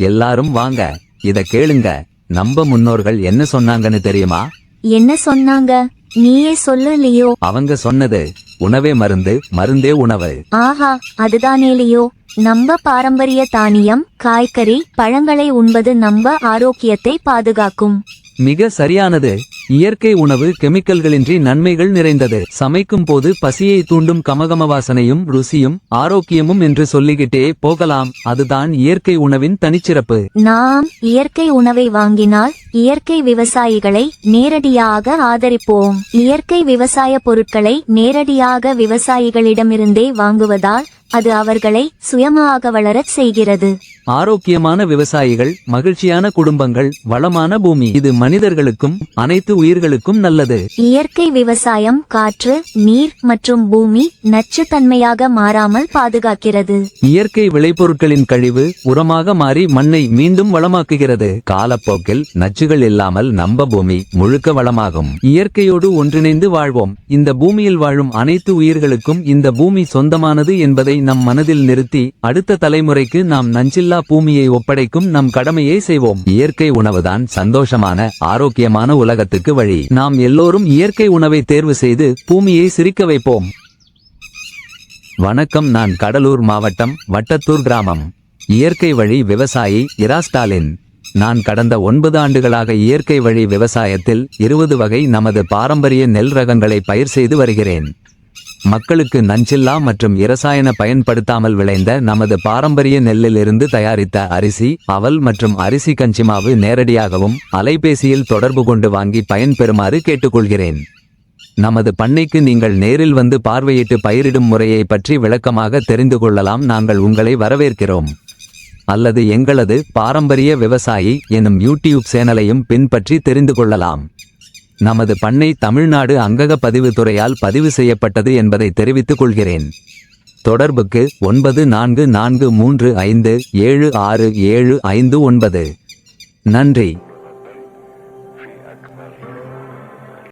எல்லாரும் வாங்க, இத கேளுங்க. நம்ம முன்னோர்கள் என்ன சொன்னாங்கன்னு தெரியுமா? என்ன சொன்னாங்க? நீயே சொல்லு லியோ. அவங்க சொன்னது, உணவே மருந்து, மருந்தே உணவு. ஆஹா, அதுதானே லியோ. நம்ம பாரம்பரிய தானியம், காய்கறி, பழங்களை உண்பது நம்ம ஆரோக்கியத்தை பாதுகாக்கும். மிக சரியானது. இயற்கை உணவு கெமிக்கல்களின்றி நன்மைகள் நிறைந்தது. சமைக்கும் போது பசியை தூண்டும் கமகம வாசனையும் ருசியும் ஆரோக்கியமும் என்று சொல்லிக்கிட்டே போகலாம். அதுதான் இயற்கை உணவின் தனிச்சிறப்பு. நாம் இயற்கை உணவை வாங்கினால் இயற்கை விவசாயிகளை நேரடியாக ஆதரிப்போம். இயற்கை விவசாய பொருட்களை நேரடியாக விவசாயிகளிடமிருந்தே வாங்குவதால் அது அவர்களை சுயமாக வளரச் செய்கிறது. ஆரோக்கியமான விவசாயிகள், மகிழ்ச்சியான குடும்பங்கள், வளமான பூமி. இது மனிதர்களுக்கும் அனைத்து உயிர்களுக்கும் நல்லது. இயற்கை விவசாயம் காற்று, நீர் மற்றும் பூமி நச்சுத்தன்மையாக மாறாமல் பாதுகாக்கிறது. இயற்கை விளைபொருட்களின் கழிவு உரமாக மாறி மண்ணை மீண்டும் வளமாக்குகிறது. காலப்போக்கில் நச்சுகள் இல்லாமல் நம்ம பூமி முழுக்க வளமாகும். இயற்கையோடு ஒன்றிணைந்து வாழ்வோம். இந்த பூமியில் வாழும் அனைத்து உயிர்களுக்கும் இந்த பூமி சொந்தமானது என்பதை நம் மனதில் நிறுத்தி அடுத்த தலைமுறைக்கு நாம் நஞ்சில்லா பூமியை ஒப்படைக்கும் நம் கடமையை செய்வோம். இயற்கை உணவுதான் சந்தோஷமான, ஆரோக்கியமான உலகத்துக்கு வழி. நாம் எல்லோரும் இயற்கை உணவை தேர்வு செய்து பூமியை சிரிக்க வைப்போம். வணக்கம். நான் கடலூர் மாவட்டம் வட்டத்தூர் கிராமம் இயற்கை வழி விவசாயி இரா ஸ்டாலின். நான் கடந்த 9 ஆண்டுகளாக இயற்கை வழி விவசாயத்தில் 20 வகை நமது பாரம்பரிய நெல் ரகங்களை பயிர் செய்து வருகிறேன். மக்களுக்கு நஞ்சில்லா மற்றும் இரசாயன பயன்படுத்தாமல் விளைந்த நமது பாரம்பரிய நெல்லிலிருந்து தயாரித்த அரிசி, அவல் மற்றும் அரிசி கஞ்சிமாவு நேரடியாகவும் அலைபேசியில் தொடர்பு கொண்டு வாங்கி பயன்பெறுமாறு கேட்டுக்கொள்கிறேன். நமது பண்ணைக்கு நீங்கள் நேரில் வந்து பார்வையிட்டு பயிரிடும் முறையை பற்றி விளக்கமாக தெரிந்து கொள்ளலாம். நாங்கள் உங்களை வரவேற்கிறோம். அல்லது எங்களது பாரம்பரிய விவசாயி எனும் யூடியூப் சேனலையும் பின்பற்றி தெரிந்து கொள்ளலாம். நமது பண்ணை தமிழ்நாடு அங்கக பதிவு துறையால் பதிவு செய்யப்பட்டது என்பதை தெரிவித்துக் கொள்கிறேன். தொடர்புக்கு 9443576759. நன்றி.